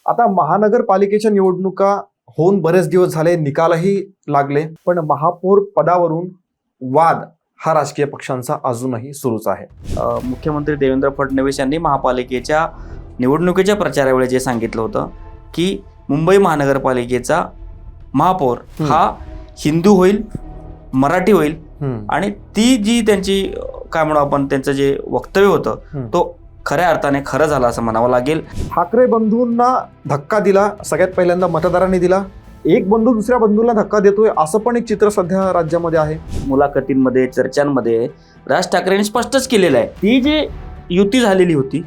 आता महानगरपालिकेच्या निवडणुका होऊन बरेच दिवस झाले, निकालही लागले, पण महापौर पदावरून वाद हा राजकीय पक्षांचा अजूनही सुरूच आहे. मुख्यमंत्री देवेंद्र फडणवीस यांनी महापालिकेच्या निवडणुकीच्या प्रचारावेळी जे सांगितलं होतं की मुंबई महानगरपालिकेचा महापौर हा हिंदू होईल, मराठी होईल आणि ती जी त्यांची काय म्हणू आपण त्यांचं जे वक्तव्य होतं तो खऱ्या अर्थाने खरं झालं असं म्हणावं लागेल. ठाकरे बंधूंना धक्का दिला, सगळ्यात पहिल्यांदा मतदारांनी दिला. एक बंधू दुसऱ्या बंधूला धक्का देतोय असं पण एक चित्र सध्या राज्यामध्ये आहे. मुलाखतींमध्ये, चर्चांमध्ये राज ठाकरेंनी स्पष्टच केलेलं आहे ती जी युती झालेली होती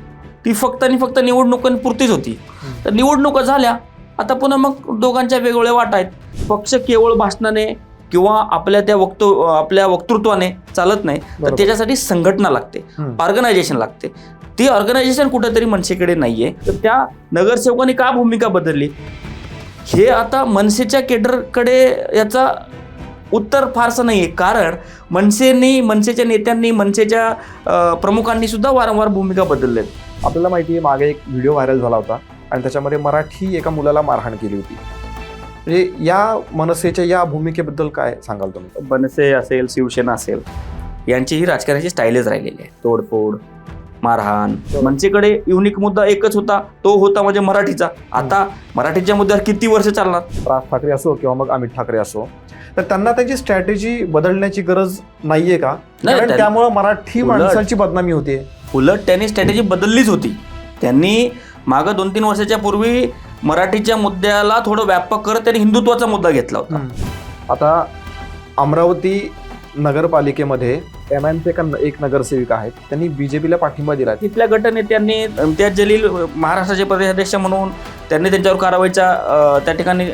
ती फक्त आणि फक्त निवडणुकांपुरतीच होती. तर निवडणुका झाल्या, आता पुन्हा मग दोघांच्या वेगवेगळ्या वाटा आहेत. पक्ष केवळ भाषणाने किंवा आपल्या वक्तृत्वाने चालत नाही, तर त्याच्यासाठी संघटना लागते, ऑर्गनायझेशन लागते. ती ऑर्गनायझेशन कुठेतरी मनसेकडे नाहीये. तर त्या नगरसेवकांनी का भूमिका बदलली हे आता मनसेच्या केडरकडे याचा उत्तर फारसं नाहीये. कारण मनसेच्या नेत्यांनी, मनसेच्या प्रमुखांनी सुद्धा वारंवार भूमिका बदललेत. आपल्याला माहिती आहे, मागे एक व्हिडिओ व्हायरल झाला होता आणि त्याच्यामध्ये मराठी एका मुलाला मारहाण केली होती. म्हणजे या मनसेच्या या भूमिकेबद्दल काय सांगाल तुम्ही? मनसे असेल, शिवसेना असेल, यांची ही राजकारणाची स्टाईलच राहिलेली आहे. तोडफोड, मारहाण. मनसेकडे युनिक मुद्दा एकच होता, तो होता म्हणजे मराठीचा. आता मराठीच्या मुद्द्यावर किती वर्ष चालणार? राज ठाकरे असो किंवा मग अमित ठाकरे असो, तर त्यांना त्यांची स्ट्रॅटेजी बदलण्याची गरज नाहीये का? कारण त्यामुळे मराठी माणसांची बदनामी होते. उलट त्यांनी स्ट्रॅटेजी बदललीच होती. त्यांनी मागं 2-3 वर्षाच्या पूर्वी मराठीच्या मुद्द्याला थोडं व्यापक करत त्यांनी हिंदुत्वाचा मुद्दा घेतला होता. आता अमरावती नगरपालिकेमध्ये MIMचे एक नगरसेविका आहेत, त्यांनी बीजेपीला पाठिंबा दिला. तिथल्या गटनेत्यांनी इम्तियाज जलील महाराष्ट्राचे प्रदेशाध्यक्ष म्हणून त्यांनी त्यांच्यावर कारवाईचा त्या ठिकाणी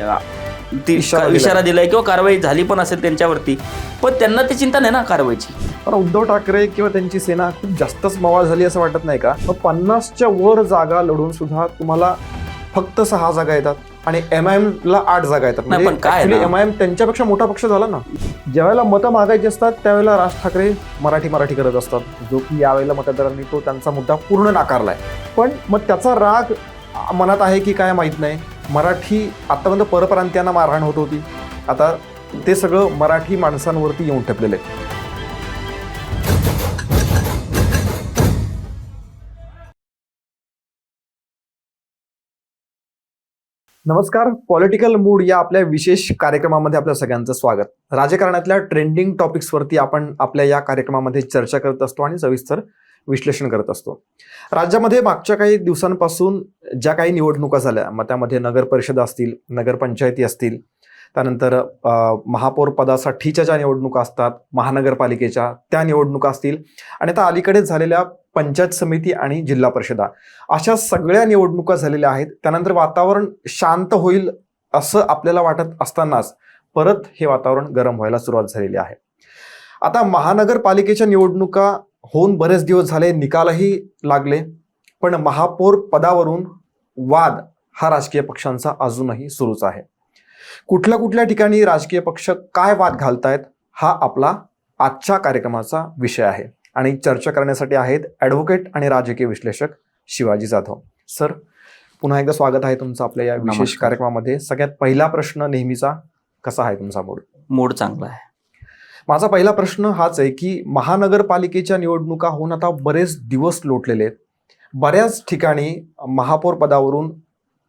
इशारा दिलाय किंवा कारवाई झाली पण असेल त्यांच्यावरती, पण त्यांना ती चिंता नाही ना कारवाईची. पण उद्धव ठाकरे किंवा त्यांची सेना खूप जास्तच मवाळ झाली असं वाटत नाही का? 50च्या वर जागा लढून सुद्धा तुम्हाला फक्त 6 जागा येतात आणि MIMला 8 जागा येतात. पण काय MIM त्यांच्यापेक्षा मोठा पक्ष झाला ना. ज्यावेळेला मतं मागायची असतात त्यावेळेला राज ठाकरे मराठी करत असतात, जो की यावेळेला मतदारांनी तो त्यांचा मुद्दा पूर्ण नाकारलाय. पण मग त्याचा राग मनात आहे की काय माहीत नाही. मराठी आतापर्यंत परप्रांतीयांना मारहाण होत होती, आता ते सगळं मराठी माणसांवरती येऊन ठेपलेलं आहे. नमस्कार, पॉलिटिकल मूड या आपल्या विशेष कार्यक्रमामध्ये आपल्या सगळ्यांचं स्वागत. राजकारणातल्या ट्रेंडिंग टॉपिक्सवरती आपण आपल्या या कार्यक्रमामध्ये चर्चा करत असतो आणि सविस्तर विश्लेषण करत असतो. राज्यामध्ये मागच्या काही दिवसांपासून ज्या काही निवडणुका झाल्या, मग त्यामध्ये नगर परिषद असतील, नगरपंचायती असतील, त्यानंतर महापौर पदासाठीच्या ज्या निवडणुका असतात, महानगरपालिकेच्या त्या निवडणुका असतील, आणि आता अलीकडेच झालेल्या पंचायत समिती आणि जिल्हा परिषदा, अशा सगळ्या निवडणुका झालेल्या आहेत. त्यानंतर वातावरण शांत होईल असं आपल्याला वाटत असतानाच परत हे वातावरण गरम व्हायला सुरुवात झालेली आहे. आता महानगरपालिकेच्या निवडणुका होऊन बरेच दिवस झाले, निकालही लागले, पण महापौर पदावरून वाद हा राजकीय पक्षांचा अजूनही सुरूच आहे. कुठल्या ठिकाणी राजकीय पक्ष काय वाद घालतायत हा आपला आजच्या कार्यक्रमाचा विषय आहे. आणि चर्चा करण्यासाठी आहेत ॲडव्होकेट आणि राजकीय विश्लेषक शिवाजी जाधव. सर, पुन्हा एकदा स्वागत आहे तुमचं आपल्या या विशेष कार्यक्रमामध्ये. सगळ्यात पहिला प्रश्न नेहमीचा, कसा आहे तुमचा मूड? मूड चांगला आहे. माझा पहिला प्रश्न हाच आहे की महानगरपालिकेच्या निवडणुका होऊन आता बरेच दिवस लोटलेले आहेत. बऱ्याच ठिकाणी महापौर पदावरून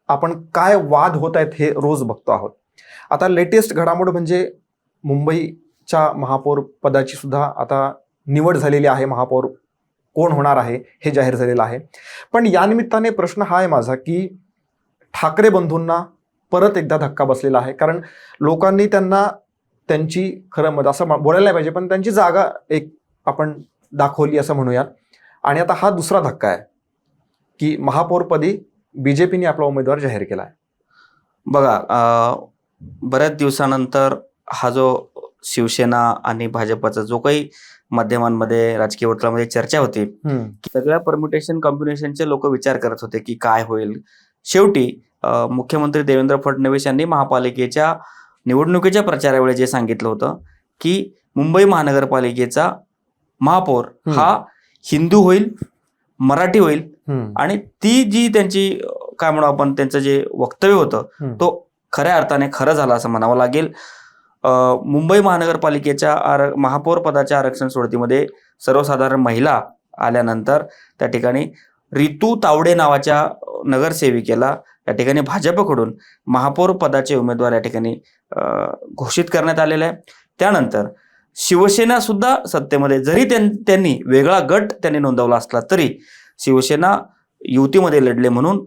आपण काय वाद होत आहेत हे रोज बघतो आहोत. आता लेटेस्ट घडामोड म्हणजे मुंबईच्या महापौर पदाची सुद्धा आता निवड झालेली आहे. महापौर कोण होणार आहे हे जाहीर झालेलं आहे. पण या निमित्ताने प्रश्न हा आहे माझा की ठाकरे बंधूंना परत एकदा धक्का बसलेला आहे. कारण लोकांनी त्यांना त्यांची खरं मत असं बोलायला नाही पाहिजे, पण त्यांची जागा एक आपण दाखवली असं म्हणूयात. आणि आता हा दुसरा धक्का आहे की महापौरपदी BJPने आपला उमेदवार जाहीर केला आहे. बघा, बऱ्याच दिवसानंतर हा जो शिवसेना आणि भाजपचा जो काही माध्यमांमध्ये, राजकीय वर्तुळामध्ये चर्चा होती, सगळ्या परम्युटेशन कॉम्बिनेशनचे लोक विचार करत होते की काय होईल. शेवटी मुख्यमंत्री देवेंद्र फडणवीस यांनी महापालिकेच्या निवडणुकीच्या प्रचारावेळी जे सांगितलं होतं की मुंबई महानगरपालिकेचा महापौर हा हिंदू होईल, मराठी होईल आणि ती जी त्यांची काय म्हणू आपण, त्यांचं जे वक्तव्य होतं तो खऱ्या अर्थाने खरं झालं असं म्हणावं लागेल. मुंबई महानगरपालिकेच्या महापौर पदाच्या आरक्षण सोडतीमध्ये सर्वसाधारण महिला आल्यानंतर त्या ठिकाणी रितू तावडे नावाच्या नगरसेविकेला या ठिकाणी भाजपकडून महापौर पदाचे उमेदवार या ठिकाणी घोषित करण्यात आलेले आहे. त्यानंतर शिवसेना सुद्धा सत्तेमध्ये, जरी त्यांनी वेगळा गट त्यांनी नोंदवला असला तरी शिवसेना युतीमध्ये लढले म्हणून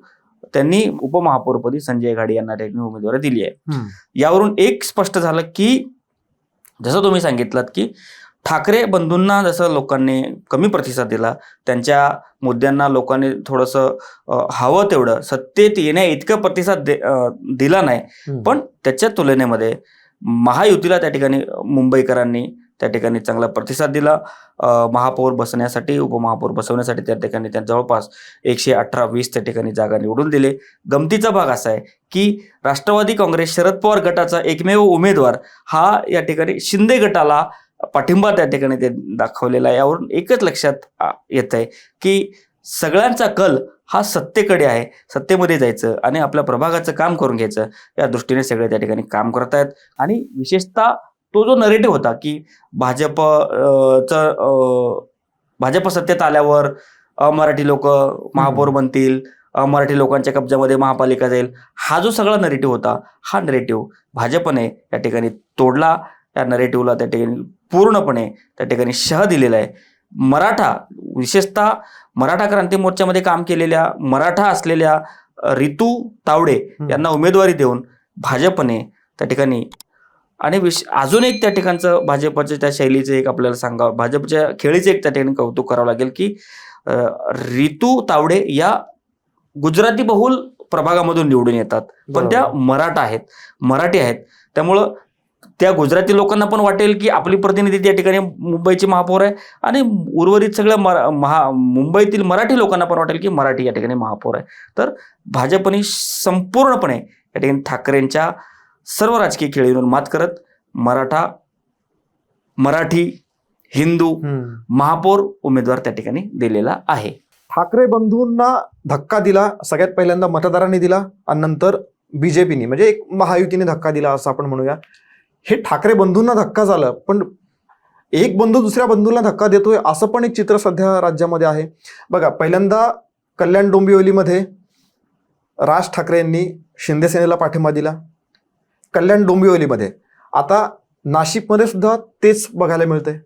त्यांनी उपमहापौरपदी संजय घाडी यांना उमेदवारी दिली आहे. यावरून एक स्पष्ट झालं की जसं तुम्ही सांगितलं की ठाकरे बंधूंना जसं लोकांनी कमी प्रतिसाद दिला, त्यांच्या मुद्द्यांना लोकांनी थोडंसं हवं तेवढं सत्तेत येण्या इतकं प्रतिसाद दिला नाही, पण त्याच्या तुलनेमध्ये महायुतीला त्या ठिकाणी मुंबईकरांनी त्या ठिकाणी चांगला प्रतिसाद दिला. महापौर बसण्यासाठी, उपमहापौर बसवण्यासाठी त्या ठिकाणी त्या जवळपास 118-20 त्या ठिकाणी जागा निवडून दिले. गमतीचा भाग असा आहे की राष्ट्रवादी काँग्रेस शरद पवार गटाचा एकमेव उमेदवार हा या ठिकाणी शिंदे गटाला पाठिंबा त्या ठिकाणी ते दाखवलेला आहे. यावरून एकच लक्षात येत आहे की सगळ्यांचा कल हा सत्तेकडे आहे, सत्तेमध्ये जायचं आणि आपल्या प्रभागाचं काम करून घ्यायचं या दृष्टीने सगळे त्या ठिकाणी काम करत आहेत. आणि विशेषतः तो जो नरेटिव्ह होता की भाजप सत्तेत आल्यावर अमराठी लोक महापौर बनतील, मराठी लोकांच्या कब्जामध्ये महापालिका जाईल, हा जो सगळा नरेटिव्ह होता, हा नरेटिव्ह भाजपने या ठिकाणी तोडला. या नरेटिव्हला त्या ठिकाणी पूर्णपणे त्या ठिकाणी शह दिलेला आहे. विशेषतः मराठा क्रांती मोर्चामध्ये काम केलेल्या मराठा असलेल्या रितू तावडे यांना उमेदवारी देऊन भाजपने त्या ठिकाणी, आणि अजून एक त्या ठिकाणचं भाजपच्या त्या शैलीचं एक आपल्याला सांगावं, भाजपच्या खेळीचं एक त्या ठिकाणी कौतुक करावं लागेल की रितू तावडे या गुजराती बहुल प्रभागामधून निवडून येतात, पण त्या मराठी आहेत. त्यामुळं त्या गुजराती लोकांना पण वाटेल की आपली प्रतिनिधी त्या ठिकाणी मुंबईची महापौर आहे, आणि उर्वरित सगळ्या मुंबईतील मराठी लोकांना पण वाटेल की मराठी या ठिकाणी महापौर आहे. तर भाजपने संपूर्णपणे या ठिकाणी ठाकरेंच्या सर्व राजकीय खेळीवर मात करत मराठी हिंदू महापौर उमेदवार त्या ठिकाणी दिलेला आहे. ठाकरे बंधूंना धक्का दिला सगळ्यात पहिल्यांदा मतदारांनी दिला, आणि नंतर बीजेपीने, म्हणजे एक महायुतीने धक्का दिला असं आपण म्हणूया. हे ठाकरे बंधूंना धक्का झालं, पण एक बंधू दुसऱ्या बंधूला धक्का देतोय असं पण एक चित्र सध्या राज्यामध्ये आहे. बघा, पहिल्यांदा कल्याण डोंबिवलीमध्ये राज ठाकरे यांनी शिंदे सेनेला पाठिंबा दिला. कल्याण डोंबिवलीमध्ये आता नाशिकमध्ये सुद्धा तेच बघायला मिळतंय.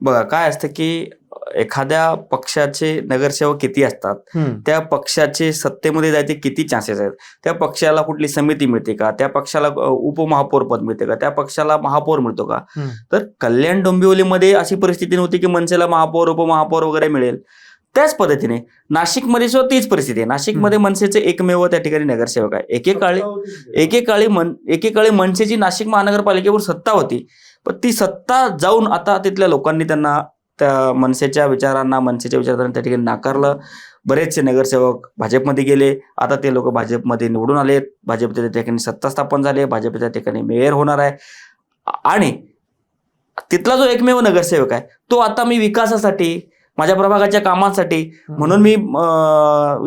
बघा काय असतं की एखाद्या पक्षाचे नगरसेवक किती असतात, त्या पक्षाचे सत्तेमध्ये जायचे किती चान्सेस आहेत, त्या पक्षाला कुठली समिती मिळते का, त्या पक्षाला उपमहापौर पद मिळते का, त्या पक्षाला महापौर मिळतो का. तर कल्याण डोंबिवलीमध्ये अशी परिस्थिती नव्हती की मनसेला महापौर उपमहापौर वगैरे मिळेल. त्याच पद्धतीने नाशिकमध्ये सुद्धा तीच परिस्थिती आहे. नाशिकमध्ये मनसेचे एकमेव त्या ठिकाणी नगरसेवक आहे. एकेकाळी मनसेची नाशिक महानगरपालिकेवर सत्ता होती, पण ती सत्ता जाऊन आता तिथल्या लोकांनी त्यांना त्या मनसेच्या विचारांना त्या ठिकाणी नाकारलं. बरेचसे नगरसेवक भाजपमध्ये गेले, आता ते लोक भाजपमध्ये निवडून आलेत, भाजपच्या ठिकाणी सत्ता स्थापन झाली, भाजपच्या ठिकाणी मेयर होणार आहे. आणि तिथला जो एकमेव नगरसेवक आहे तो आता मी विकासासाठी, माझ्या प्रभागाच्या कामांसाठी म्हणून मी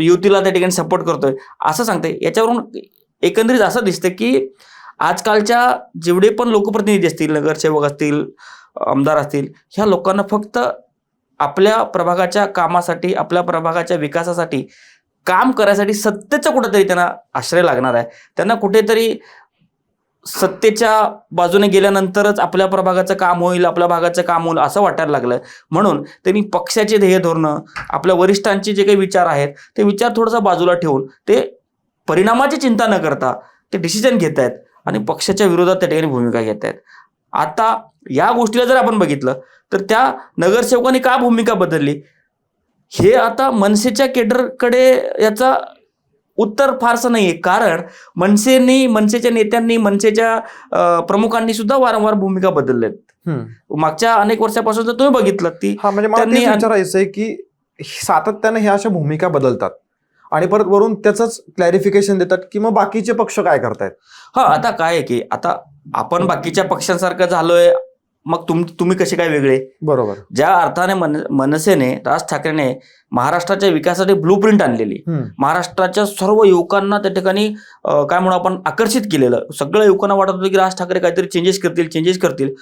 युतीला त्या ठिकाणी सपोर्ट करतोय असं सांगते. याच्यावरून एकंदरीत असं दिसतं की आजकालच्या जेवढे पण लोकप्रतिनिधी असतील, नगरसेवक असतील, आमदार असतील, ह्या लोकांना फक्त आपल्या प्रभागाच्या कामासाठी, आपल्या प्रभागाच्या विकासासाठी काम करायसाठी सत्तेचं कुठेतरी त्यांना आश्रय लागणार आहे. त्यांना कुठेतरी सत्तेच्या बाजूने गेल्यानंतरच आपल्या प्रभागाचं काम होईल, आपल्या भागाचं काम होईल असं वाटायला लागलं. म्हणून त्यांनी पक्षाचे ध्येय धोरणं, आपल्या वरिष्ठांचे जे काही विचार आहेत ते विचार थोडासा बाजूला ठेवून ते परिणामाची चिंता न करता ते डिसिजन घेत आहेत आणि पक्षाच्या विरोधात त्या ठिकाणी भूमिका घेत आहेत. आता या गोष्टीला जर आपण बघितलं तर त्या नगरसेवकांनी का भूमिका बदलली हे आता मनसेच्या केडरकडे याचा उत्तर फारसं नाहीये. कारण मनसेच्या नेत्यांनी, मनसेच्या प्रमुखांनी सुद्धा वारंवार भूमिका बदलल्यात. मागच्या अनेक वर्षापासून जर तुम्ही बघितलं ती, त्यांनी विचारायचंय की सातत्याने ह्या अशा भूमिका बदलतात आणि परत वरून त्याच क्लॅरिफिकेशन देतात की मग बाकीचे पक्ष काय करतायत. आता काय आहे की आता आपण बाकीच्या पक्षांसारखं झालोय मग तुम्ही कसे काय वेगळे? बरोबर. ज्या अर्थाने मनसेने, राज ठाकरेने महाराष्ट्राच्या विकासासाठी ब्लूप्रिंट आणलेली, महाराष्ट्राच्या सर्व युवकांना त्या ठिकाणी काय म्हणू आपण आकर्षित केलेलं, सगळ्या युवकांना वाटत होतं की राज ठाकरे काहीतरी चेंजेस करतील.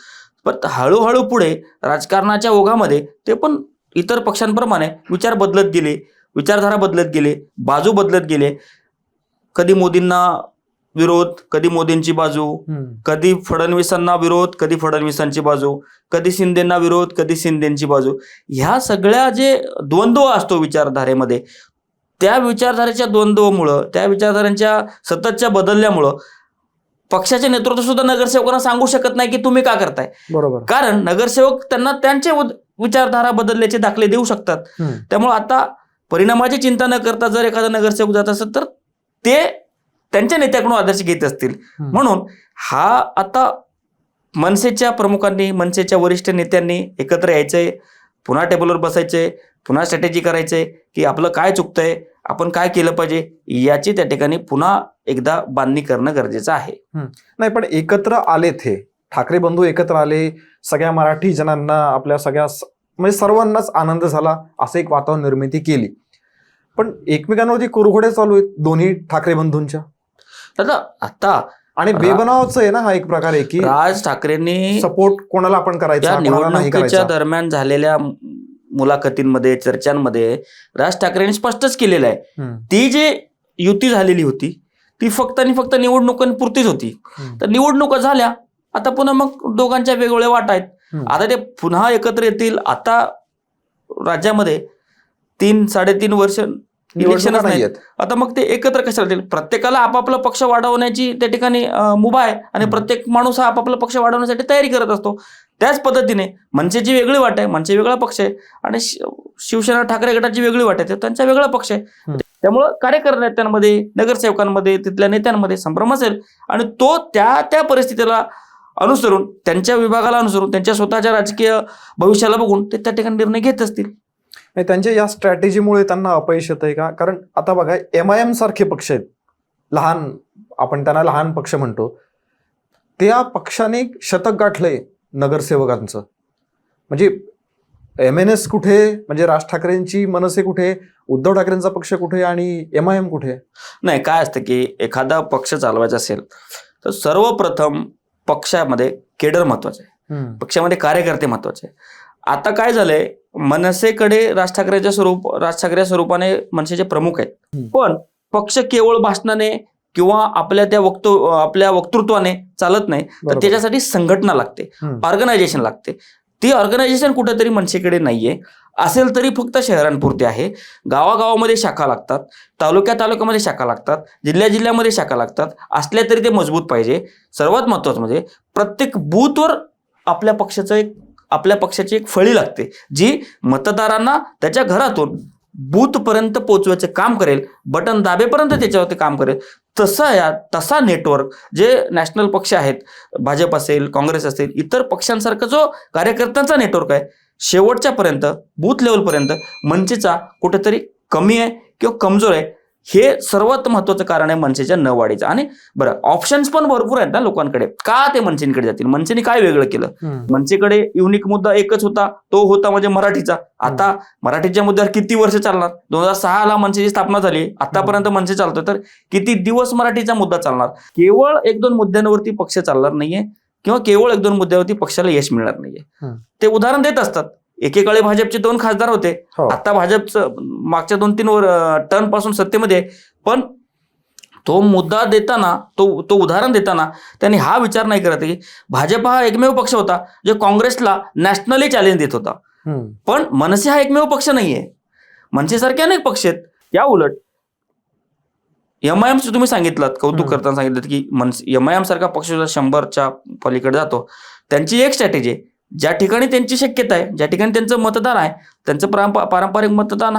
पण हळूहळू पुढे राजकारणाच्या ओघामध्ये ते पण इतर पक्षांप्रमाणे विचार बदलत गेले, विचारधारा बदलत गेले, बाजू बदलत गेले. कधी मोदींना विरोध, कधी मोदींची बाजू, कधी फडणवीसांना विरोध, कधी फडणवीसांची बाजू, कधी शिंदेंना विरोध, कधी शिंदेंची बाजू. ह्या सगळ्या जे द्वंद्व असतो विचारधारेमध्ये, त्या विचारधारेच्या द्वंद्वमुळं, त्या विचारधारांच्या सततच्या बदलल्यामुळं पक्षाचे नेतृत्व सुद्धा नगरसेवकांना सांगू शकत नाही की तुम्ही का करताय. बरोबर. कारण नगरसेवक त्यांना त्यांचे विचारधारा बदलल्याचे दाखले देऊ शकतात. त्यामुळे आता परिणामाची चिंता न करता जर एखादा नगरसेवक जात असेल तर ते त्यांच्या नेत्याकडून आदर्श घेत असतील. म्हणून हा आता मनसेच्या प्रमुखांनी, मनसेच्या वरिष्ठ नेत्यांनी एकत्र यायचंय, पुन्हा टेबलवर बसायचंय, पुन्हा स्ट्रॅटेजी करायचंय की आपलं काय चुकतंय, आपण काय केलं पाहिजे, याची त्या ठिकाणी पुन्हा एकदा बांधणी करणं गरजेचं आहे. नाही, पण एकत्र आलेत हे ठाकरे बंधू, एकत्र आले, सगळ्या मराठी जनांना, आपल्या सगळ्या म्हणजे सर्वांनाच आनंद झाला, असं एक वातावरण निर्मिती केली. पण एकमेकांवरती कुरघोड्या चालू आहेत दोन्ही ठाकरे बंधूंच्या. आता आणि बेबनावच आहे ना हा एक प्रकार आहे की राज ठाकरेंनी सपोर्ट कोणाला आपण करायचा, निवडणुकीच्या दरम्यान झालेल्या मुलाखतींमध्ये, चर्चांमध्ये राज ठाकरेंनी स्पष्टच केलेलं आहे, ती जी युती झालेली होती ती फक्त आणि फक्त निवडणुकांपुरतीच होती. तर निवडणुका झाल्या, आता पुन्हा मग दोघांच्या वेगवेगळ्या वाटा आहेत. आता ते पुन्हा एकत्र येतील. आता राज्यामध्ये 3-3.5 वर्ष इलेक्शनच नाहीत, आता मग ते एकत्र कशाला येतील? प्रत्येकाला आपापला पक्ष वाढवण्याची त्या ठिकाणी मुभा आहे आणि प्रत्येक माणूस हा आपापला पक्ष वाढवण्यासाठी तयारी करत असतो. त्याच पद्धतीने मनसेची वेगळी वाट आहे, मनसे वेगळा पक्ष आहे, आणि शिवसेना ठाकरे गटाची वेगळी वाट आहे, त्यांचा वेगळा पक्ष आहे. त्यामुळं कार्यकर्त्यांमध्ये, नगरसेवकांमध्ये, तिथल्या नेत्यांमध्ये संभ्रम असेल आणि तो त्या परिस्थितीला अनुसरून, त्यांच्या विभागाला अनुसरून, त्यांच्या स्वतःच्या राजकीय भविष्याला बघून ते त्या ठिकाणी निर्णय घेत असतील. त्यांच्या या स्ट्रॅटेजीमुळे त्यांना अपयश येत आहे का? कारण आता बघा, MIM सारखे पक्ष आहेत, लहान, आपण त्यांना लहान पक्ष म्हणतो, त्या पक्षाने शतक गाठलंय नगरसेवकांचं. म्हणजे MNS कुठे, म्हणजे राज ठाकरेंची मनसे कुठे, उद्धव ठाकरेंचा पक्ष कुठे आणि MIM कुठे? नाही, काय असतं की एखादा पक्ष चालवायचा असेल तर सर्वप्रथम पक्षामध्ये केडर महत्वाचं आहे, पक्षामध्ये कार्यकर्ते महत्वाचे आहे. आता काय झालंय, मनसेकडे राज ठाकरे स्वरूपाने मनसेचे प्रमुख आहेत, पण पक्ष केवळ भाषणाने किंवा आपल्या वक्तृत्वाने चालत नाही, तर त्याच्यासाठी संघटना लागते, ऑर्गनायझेशन लागते. ती ऑर्गनायझेशन कुठेतरी मनसेकडे नाहीये. असेल तरी फक्त शहरांपुरते आहे. गावागावामध्ये शाखा लागतात, तालुक्यामध्ये शाखा लागतात, जिल्ह्यामध्ये शाखा लागतात. असल्या तरी ते मजबूत पाहिजे. सर्वात महत्वाचं म्हणजे प्रत्येक बूथवर आपल्या पक्षाची एक फळी लागते, जी मतदारांना त्याच्या घरातून बूथपर्यंत पोहोचवायचे काम करेल, बटन दाबेपर्यंत त्याच्यावरती काम करेल. तसा नेटवर्क जे नॅशनल पक्ष आहेत, भाजप असेल, काँग्रेस असेल, इतर पक्षांसारखा जो कार्यकर्त्यांचा नेटवर्क आहे, शेवटच्यापर्यंत बूथ लेवलपर्यंत मनसेचा कुठेतरी कमी आहे किंवा कमजोर आहे. हे सर्वात महत्वाचं कारण आहे मनसेच्या न वाढीचं. आणि बरं, ऑप्शन्स पण भरपूर आहेत ना लोकांकडे. का ते मनसेकडे जातील? मनसेने काय वेगळं केलं? मनसेकडे युनिक मुद्दा एकच होता, तो होता म्हणजे मराठीचा. आता मराठीच्या मुद्द्यावर किती वर्ष चालणार? 2006ला मनसेची स्थापना झाली, आतापर्यंत मनसे चालतोय, तर किती दिवस मराठीचा मुद्दा चालणार? केवळ 1-2 मुद्द्यांवरती पक्ष चालणार नाहीये किंवा केवळ 1-2 मुद्द्यावरती पक्षाला यश मिळणार नाहीये. ते उदाहरण देत असतात. एकेकाळी भाजपचे 2 खासदार होते, आता भाजपचं मागच्या 2-3 टर्म पासून सत्तेमध्ये, पण तो मुद्दा देताना, तो उदाहरण देताना त्यांनी हा विचार नाही करत की भाजप हा एकमेव पक्ष होता जो काँग्रेसला नॅशनली चॅलेंज देत होता. पण मनसे हा एकमेव पक्ष नाहीये, मनसेसारखे अनेक पक्ष आहेत. त्या उलट MIM तुम्ही सांगितलं, कौतुक करताना सांगितलं की MIM सारखा पक्ष 100च्या पलीकडे जातो. त्यांची एक स्ट्रॅटेजी आहे, ज्या ठिकाणी त्यांची शक्यता आहे, ज्या ठिकाणी त्यांचं मतदान आहे, त्यांचं पारंपरिक मतदार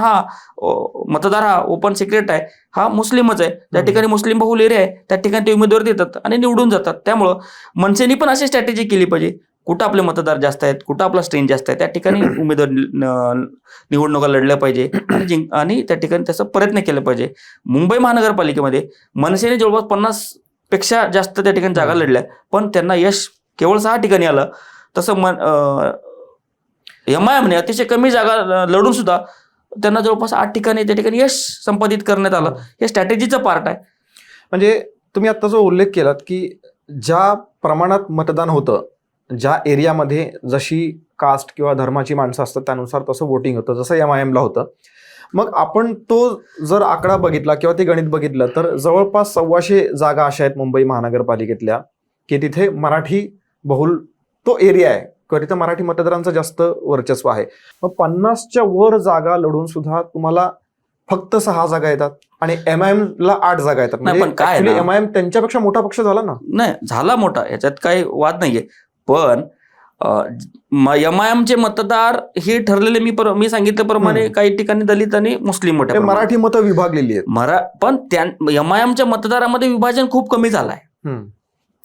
हा ओपन सिक्रेट आहे, हा मुस्लिमच आहे, ज्या ठिकाणी मुस्लिम बहुल एरिया आहे त्या ठिकाणी ते उमेदवार देतात आणि निवडून जातात. त्यामुळं मनसेनी पण अशी स्ट्रॅटेजी केली पाहिजे, कुठं आपले मतदार जास्त आहेत, कुठं आपला स्ट्रेंथ जास्त आहे, त्या ठिकाणी उमेदवार निवडणुका लढल्या पाहिजे आणि त्या ठिकाणी त्याचा प्रयत्न केला पाहिजे. मुंबई महानगरपालिकेमध्ये मनसेने जवळपास 50 पेक्षा जास्त त्या ठिकाणी जागा लढल्या, पण त्यांना यश केवळ 6 ठिकाणी आलं. तसं MIM ने अतिशय कमी जागा लढून सुद्धा त्यांना जवळपास 8 ठिकाणी त्या ठिकाणी यश संपादित करण्यात आलं. हे स्ट्रॅटेजीचं पार्ट आहे. म्हणजे तुम्ही आता जो उल्लेख केलात की ज्या प्रमाणात मतदान होतं, ज्या एरियामध्ये जशी कास्ट किंवा धर्माची माणसं असतात त्यानुसार तसं वोटिंग होतं, जसं MIM ला होतं. मग आपण तो जर आकडा बघितला किंवा ते गणित बघितलं तर जवळपास 1,200 जागा अशा आहेत मुंबई महानगरपालिकेतल्या की तिथे मराठी बहुल तो एरिया आहे किंवा तिथे मराठी मतदारांचं जास्त वर्चस्व आहे. मग 50च्या वर जागा लढून सुद्धा तुम्हाला फक्त 6 जागा येतात आणि MIM ला 8 जागा येतात. नाही, पण काय म्हणजे ना- MIM त्यांच्यापेक्षा मोठा पक्ष झाला ना. नाही, झाला मोठा, याच्यात काही वाद नाहीये. पण MIM चे मतदार हे ठरलेले मी सांगितल्याप्रमाणे काही ठिकाणी दलित आणि मुस्लिम मोठ्या ते प्रमाणात. मराठी मतं विभागलेली आहेत. पण MIM च्या मतदारामध्ये विभाजन खूप कमी झालंय.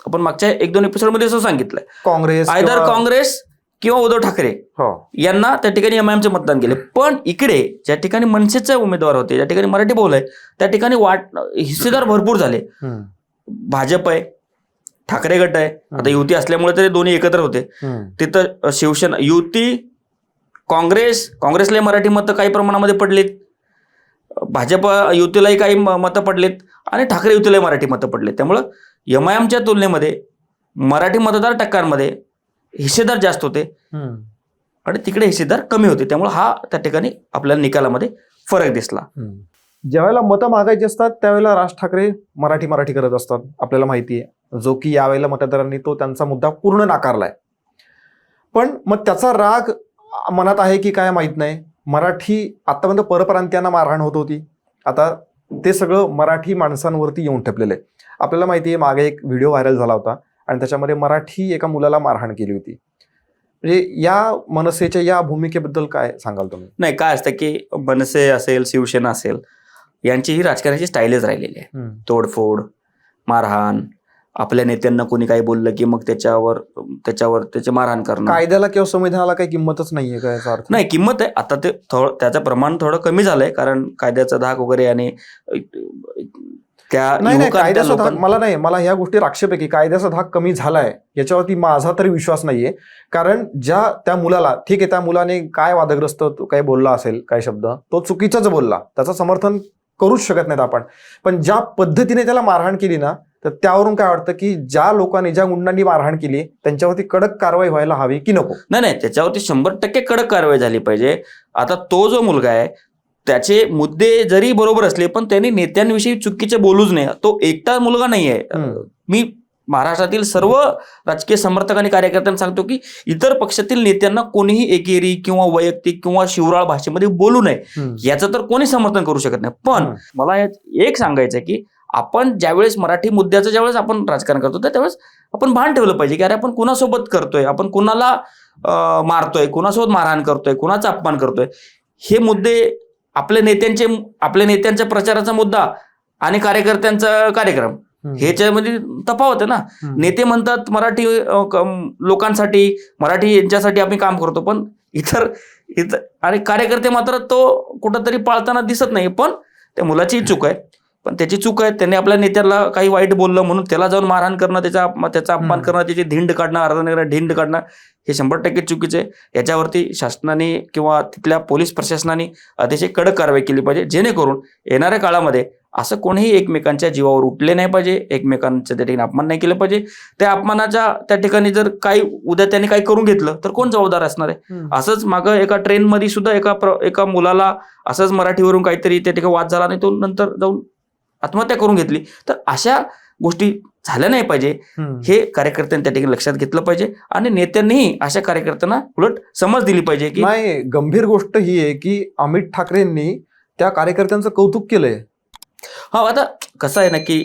आपण मागच्या 1-2 एपिसोडमध्ये असं सांगितलंय, काँग्रेस आयदर काँग्रेस किंवा उद्धव ठाकरे यांना त्या ठिकाणी MIM चे मतदान केले. पण इकडे ज्या ठिकाणी मनसेचे उमेदवार होते, ज्या ठिकाणी मराठी बहुल आहे, त्या ठिकाणी हिस्सेदार भरपूर झाले. भाजप आहे, ठाकरे गट आहे, आता युती असल्यामुळे तरी दोन्ही एकत्र होते. तिथं शिवसेना, युती, काँग्रेसला मराठी मतं काही प्रमाणामध्ये पडलीत, भाजप युतीलाही काही मतं पडलीत आणि ठाकरे युतीलाही मराठी मतं पडलीत. त्यामुळं MIM च्या तुलनेमध्ये मराठी मतदार टक्क्यांमध्ये हिस्सेदार जास्त होते आणि तिकडे हिस्सेदार कमी होते. त्यामुळे हा त्या ठिकाणी आपल्याला निकालामध्ये फरक दिसला. ज्यावेळेला मतं मागायची असतात त्यावेळेला राज ठाकरे मराठी करत असतात, आपल्याला माहिती आहे. जो की यावेळेला मतदारांनी तो त्यांचा मुद्दा पूर्ण नाकारलाय. पण मग त्याचा राग मनात आहे की काय माहित नाही. मराठी आतापर्यंत परप्रांतीयांना मारहाण होत होती, आता ते सगळं मराठी माणसांवरती येऊन ठेपलेलं आहे. आपल्याला माहिती आहे मागे एक व्हिडिओ व्हायरल झाला होता आणि त्याच्यामध्ये मराठी एका मुलाला मारहाण केली होती. म्हणजे या मनसेच्या या भूमिकेबद्दल काय सांगाल तुम्ही? नाही, काय असतं की मनसे असेल, शिवसेना असेल, यांची ही राजकारणाची स्टाईलच राहिलेली आहे. तोडफोड, मारहाण, आपल्या नेत्यांना कोणी काही बोललं की मग त्याच्यावर त्याचे मारहाण करणं. कायद्याला किंवा संविधानाला काही किंमतच नाहीये काय याचा अर्थ? नाही, किंमत आहे. आता ते त्याचं प्रमाण थोडं कमी झालंय, कारण कायद्याचा धाक वगैरे आणि कायद्याचा धाक मला ह्या गोष्टीवर आक्षेप आहे की कायद्याचा धाक कमी झालाय याच्यावरती माझा तरी विश्वास नाहीये. कारण त्या मुलाला, ठीक आहे, त्या मुलाने काय वादग्रस्त काही बोलला असेल, काय शब्द तो चुकीचाच बोलला, त्याचं समर्थन करूच शकत नाहीत आपण. पण ज्या पद्धतीने त्याला मारहाण केली ना, तर त्यावरून काय वाटतं की ज्या लोकांनी, ज्या गुंडांनी मारहाण केली त्यांच्यावरती कडक कारवाई व्हायला हवी की नको? नाही, त्याच्यावरती 100% कडक कारवाई झाली पाहिजे. आता तो जो मुलगा आहे त्याचे मुद्दे जरी बरोबर असले पण त्यांनी नेत्यांविषयी चुकीचे बोलूच नये. तो एकटा मुलगा नाहीये. मी महाराष्ट्रातील सर्व राजकीय समर्थक आणि कार्यकर्त्यांना सांगतो की इतर पक्षातील नेत्यांना कोणीही एकेरी किंवा वैयक्तिक किंवा शिवराळ भाषेमध्ये बोलू नये, याचं तर कोणी समर्थन करू शकत नाही. पण मला एक सांगायचं आहे की आपण ज्यावेळेस मराठी मुद्द्याचं ज्यावेळेस आपण राजकारण करतो त्यावेळेस आपण भान ठेवलं पाहिजे की अरे आपण कुणासोबत करतोय, आपण कुणाला मारतोय, कुणासोबत मारहाण करतोय, कुणाचा अपमान करतोय. हे मुद्दे आपल्या नेत्यांच्या प्रचाराचा मुद्दा आणि कार्यकर्त्यांचा कार्यक्रम ह्याच्यामध्ये तफावत आहे ना. नेते म्हणतात मराठी लोकांसाठी, मराठी यांच्यासाठी आम्ही काम करतो, पण इतर आणि कार्यकर्ते मात्र तो कुठंतरी पाळताना दिसत नाही. पण त्या मुलाची चूक आहे, पण त्याची चूक आहे, त्यांनी आपल्या नेत्याला काही वाईट बोललं म्हणून त्याला जाऊन मारहाण करणं, त्याचा अपमान करणं, त्याची धिंड काढणं, अर्धनग्न धिंड काढणं हे 100% चुकीचे आहे. याच्यावरती शासनाने किंवा तिथल्या पोलीस प्रशासनाने अतिशय कडक कारवाई केली पाहिजे, जेणेकरून येणाऱ्या काळामध्ये असं कोणीही एकमेकांच्या जीवावर उठले नाही पाहिजे, एकमेकांच्या त्या ठिकाणी अपमान नाही केलं पाहिजे. त्या अपमानाच्या त्या ठिकाणी जर काही उद्या त्यांनी काही करून घेतलं तर कोण जबाबदार असणार आहे? असंच मागं एका ट्रेनमध्ये सुद्धा एका मुलाला असंच मराठीवरून काहीतरी त्या ठिकाणी वाद झाला आणि तो नंतर जाऊन आत्महत्या करून घेतली. तर अशा गोष्टी झाल्या नाही पाहिजे, हे कार्यकर्त्यांनी त्या ठिकाणी लक्षात घेतलं पाहिजे आणि नेत्यांनीही अशा कार्यकर्त्यांना उलट समज दिली पाहिजे की नाही. गंभीर गोष्ट ही आहे की अमित ठाकरेंनी त्या कार्यकर्त्यांचं कौतुक केलंय. आता कसं आहे ना की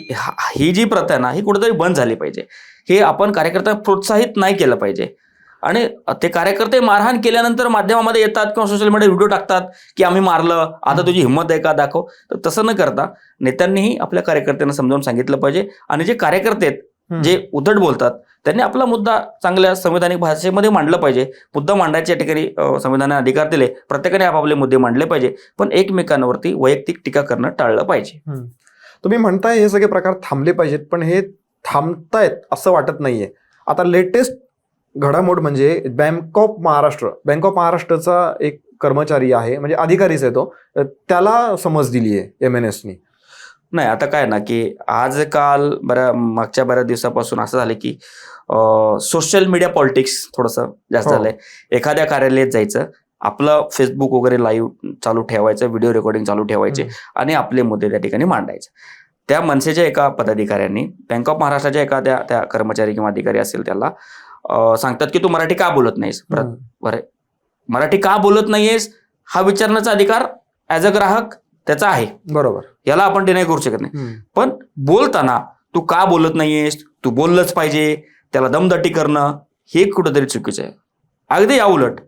ही जी प्रथा आहे ना ही कुठेतरी बंद झाली पाहिजे. हे आपण कार्यकर्त्यांना प्रोत्साहित नाही केलं पाहिजे. आणि ते कार्यकर्ते मारहाण केल्यानंतर माध्यमामध्ये येतात किंवा सोशल मीडिया व्हिडिओ टाकतात की आम्ही मारलं, आता तुझी हिंमत आहे का, दाखव. तर तसं न करता नेत्यांनीही आपल्या कार्यकर्त्यांना समजावून सांगितलं पाहिजे. आणि जे कार्यकर्ते आहेत जे उद्धट बोलतात त्यांनी आपला मुद्दा चांगल्या संविधानिक भाषेमध्ये मांडला पाहिजे. मुद्दा मांडायच्या ठिकाणी संविधानाने अधिकार दिले, प्रत्येकाने आपापले मुद्दे मांडले पाहिजे, पण एकमेकांवरती वैयक्तिक टीका करणं टाळलं पाहिजे. तुम्ही म्हणताय हे सगळे प्रकार थांबले पाहिजेत, पण हे थांबतायत असं वाटत नाहीये. आता लेटेस्ट घडामोड म्हणजे बँक ऑफ महाराष्ट्राचा एक कर्मचारी आहे, म्हणजे अधिकारीच आहे तो, त्याला समज दिली आहे MNSनी. नाही, आता काय ना की आज काल मागच्या बऱ्याच दिवसापासून असं झालं की सोशल मीडिया पॉलिटिक्स थोडंसं जास्त झालंय. एखाद्या कार्यालयात जायचं, आपलं फेसबुक वगैरे लाईव्ह चालू ठेवायचं, व्हिडिओ रेकॉर्डिंग चालू ठेवायचे आणि आपले मुद्दे त्या ठिकाणी मांडायचे. त्या मनसेच्या एका पदाधिकाऱ्यांनी बँक ऑफ महाराष्ट्राच्या एखाद्या त्या कर्मचारी किंवा अधिकारी असेल त्याला सांगतात की तू मराठी का बोलत नाहीस. बरं, मराठी का बोलत नाहीयेस हा विचारण्याचा अधिकार ऍज अ ग्राहक त्याचा आहे, बरोबर, याला आपण डिनाय करू शकत नाही. पण बोलताना तू का बोलत नाहीयेस, तू बोललंच पाहिजे, त्याला दमदाटी करणं हे कुठंतरी चुकीचं आहे. अगदी या उलट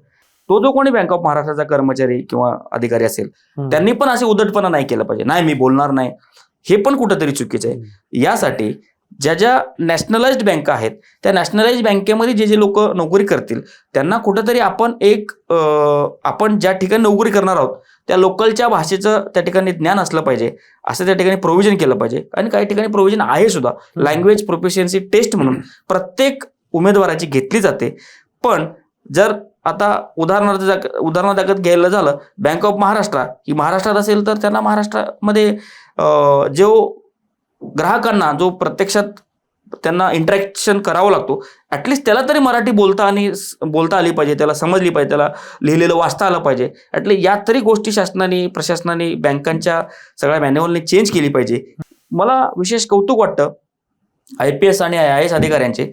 तो जो कोणी बँक ऑफ महाराष्ट्राचा कर्मचारी किंवा अधिकारी असेल त्यांनी पण असे उद्धटपणा नाही केलं पाहिजे. नाही, मी बोलणार नाही, हे पण कुठंतरी चुकीचं आहे. यासाठी ज्या नॅशनलाइज्ड बँका आहेत त्या नॅशनलाइज्ड बँकेमध्ये जे लोक नोकरी करतील त्यांना कुठंतरी आपण ज्या ठिकाणी नोकरी करणार आहोत त्या लोकलच्या भाषेचं त्या ठिकाणी ज्ञान असलं पाहिजे, असं त्या ठिकाणी प्रोव्हिजन केलं पाहिजे. आणि काही ठिकाणी प्रोव्हिजन आहे सुद्धा, लँग्वेज प्रोफिशियन्सी टेस्ट म्हणून प्रत्येक उमेदवाराची घेतली जाते. पण जर आता उदाहरणार्थ घ्यायला झालं, बँक ऑफ महाराष्ट्र ही महाराष्ट्रात असेल तर त्यांना महाराष्ट्रामध्ये जो ग्राहकांना जो प्रत्यक्षात त्यांना इंटरॅक्शन करावं लागतो, ऍटलिस्ट त्याला तरी मराठी बोलता आली पाहिजे, त्याला समजली पाहिजे, त्याला लिहिलेलं वाचता आलं पाहिजे. ऍटलिस्ट या तरी गोष्टी प्रशासनाने बँकांच्या सगळ्या मॅन्युअलने चेंज केली पाहिजे. मला विशेष कौतुक वाटतं IPS आणि IAS अधिकाऱ्यांचे.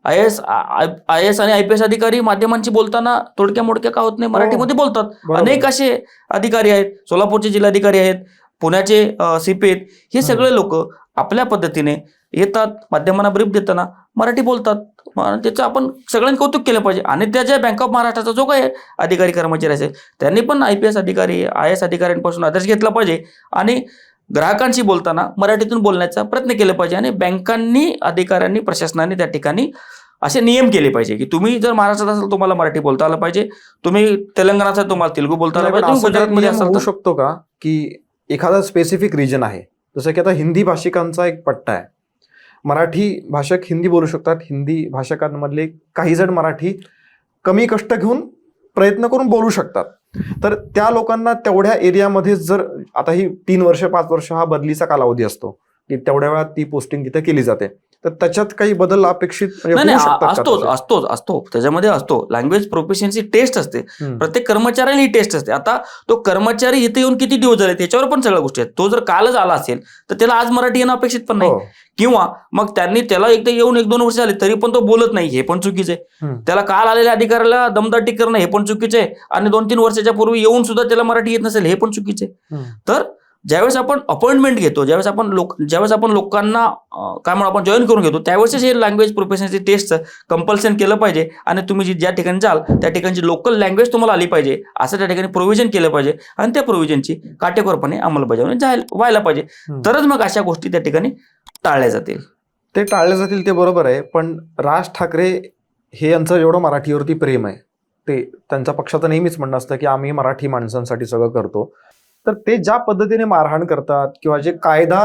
IAS आणि IPS अधिकारी माध्यमांची बोलताना थोडक्या मोडक्या का होत नाही, मराठीमध्ये बोलतात. अनेक असे अधिकारी आहेत, सोलापूरचे जिल्हाधिकारी आहेत, पुण्याचे CP आहेत, हे सगळे लोक आपल्या पद्धतीने येतात, माध्यमांना ब्रीफ देताना मराठी बोलतात. त्याचं आपण सगळ्यांनी कौतुक केलं पाहिजे. आणि त्या ज्या बँक ऑफ महाराष्ट्राचा जो काही अधिकारी कर्मचारी असेल त्यांनी पण IPS अधिकारी IAS अधिकाऱ्यांपासून आदर्श घेतला पाहिजे आणि ग्राहकांशी बोलताना मराठीतून बोलण्याचा प्रयत्न केला पाहिजे. आणि बँकांनी, अधिकाऱ्यांनी, प्रशासनाने त्या ठिकाणी असे नियम केले पाहिजे की तुम्ही जर महाराष्ट्रात असाल तुम्हाला मराठी बोलता आलं पाहिजे, तुम्ही तेलंगणात असाल तुम्हाला तेलुगू बोलता आलं पाहिजे, तुम्ही गुजरातमध्ये असाल होऊ शकतो का की एखादा स्पेसिफिक रिजन आहे, जसं की आता हिंदी भाषिकांचा एक पट्टा आहे, मराठी भाषक हिंदी बोलू शकतात, हिंदी भाषकांमधले काही जण मराठी कमी कष्ट घेऊन प्रयत्न करून बोलू शकतात, तर त्या लोकांना तेवढ्या एरियामध्ये जर आता ही 3 वर्ष 5 वर्ष हा बदलीचा कालावधी असतो की तेवढ्या वेळात ती पोस्टिंग तिथे केली जाते, तर त्याच्यात काही बदल अपेक्षित असतो त्याच्यामध्ये असतो. लँग्वेज प्रोफिशियन्सी टेस्ट असते, प्रत्येक कर्मचाऱ्याला ही टेस्ट असते. आता तो कर्मचारी इथे येऊन किती दिवस झाले त्याच्यावर पण सगळ्या गोष्टी आहेत. तो जर कालच आला असेल तर त्याला आज मराठी येणं अपेक्षित पण नाही, किंवा मग त्यांनी त्याला एकदा येऊन 1-2 वर्ष झाले तरी पण तो बोलत नाही, हे पण चुकीचं आहे. त्याला काल आलेल्या अधिकाऱ्याला दमदाटी करणं हे पण चुकीचं आहे, आणि 2-3 वर्षाच्या पूर्वी येऊन सुद्धा त्याला मराठी येत नसेल हे पण चुकीचं आहे. तर ज्यावेळेस आपण अपॉइंटमेंट घेतो, ज्यावेळेस आपण लोकांना काय म्हणून आपण जॉईन करून घेतो, त्यावेळेस हे लँग्वेज प्रोफिशियन्सी टेस्टचं कंपल्सन केलं पाहिजे. आणि तुम्ही ज्या ठिकाणी जाल त्या ठिकाणची लोकल लँग्वेज तुम्हाला आली पाहिजे असं त्या ठिकाणी प्रोव्हिजन केलं पाहिजे. आणि त्या प्रोव्हिजनची काटेकोरपणे अंमलबजावणी व्हायला पाहिजे, तरच मग अशा गोष्टी त्या ठिकाणी टाळल्या जातील. ते टाळले जातील ते बरोबर आहे. पण राज ठाकरे हे यांचं एवढं मराठीवरती प्रेम आहे, ते त्यांच्या पक्षाचं नेहमीच म्हणणं असतं की आम्ही मराठी माणसांसाठी सगळं करतो, तर ते ज्या पद्धतीने मारहाण करतात किंवा जे कायदा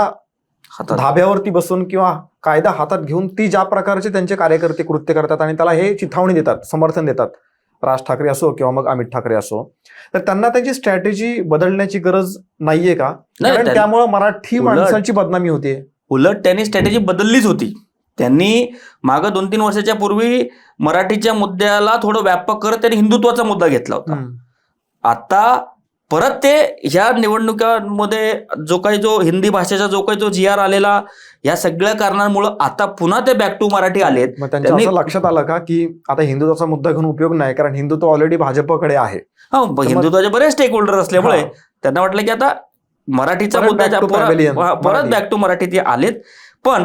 धाब्यावरती बसून किंवा कायदा हातात घेऊन ती ज्या प्रकारचे त्यांचे कार्यकर्ते कृत्य करतात आणि त्याला हे चिथावणी देतात, समर्थन देतात, राज ठाकरे असो किंवा मग अमित ठाकरे असो, तर त्यांना त्यांची स्ट्रॅटेजी बदलण्याची गरज नाहीये का? कारण त्यामुळे मराठी माणसांची बदनामी होते. उलट त्यांनी स्ट्रॅटेजी बदललीच होती. त्यांनी मागं 2-3 वर्षाच्या पूर्वी मराठीच्या मुद्द्याला थोडं व्यापक करत त्यांनी हिंदुत्वाचा मुद्दा घेतला होता. आता परत ते ह्या निवडणुकांमध्ये जो हिंदी भाषेचा जो GR आलेला, या सगळ्या कारणांमुळे आता पुन्हा ते बॅक टू मराठी आलेत. मग त्यांच्या असं लक्षात आलं का की आता हिंदुत्वाचा मुद्दा घेऊन उपयोग नाही, कारण हिंदुत्व ऑलरेडी भाजपकडे आहे. हिंदुत्वाचे बरेच स्टेक होल्डर असल्यामुळे त्यांना वाटलं की आता मराठीचा मुद्दा परत बॅक टू मराठी ते आलेत. पण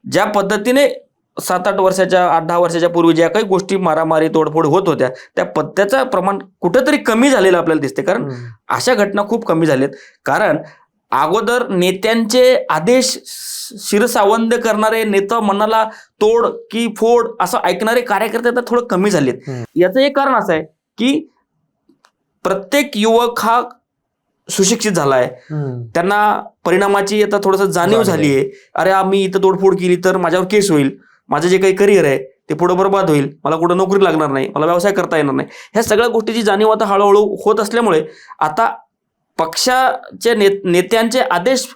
ज्या पद्धतीने 7-8 वर्षाच्या 8-10 वर्षाच्या पूर्वी ज्या काही गोष्टी मारामारी तोडफोड होत होत्या त्या पद्धतीचं प्रमाण कुठेतरी कमी झालेलं आपल्याला दिसते. कारण अशा घटना खूप कमी झाल्यात. कारण अगोदर नेत्यांचे आदेश शिरसावंद करणारे, नेता मनाला तोड की फोड असं ऐकणारे कार्यकर्ते आता थोडं कमी झालेत. याचं एक कारण असं आहे की प्रत्येक युवक हा सुशिक्षित झालाय, त्यांना परिणामाची आता थोडंसं जाणीव झाली आहे. अरे आम्ही इथं तोडफोड केली तर माझ्यावर केस होईल, माझं जे काही करिअर आहे ते पुढे बरबाद होईल, मला कुठं नोकरी लागणार नाही, मला व्यवसाय करता येणार नाही, ह्या सगळ्या गोष्टीची जाणीव आता हळूहळू होत असल्यामुळे आता पक्षाच्या नेत्यांचे आदेश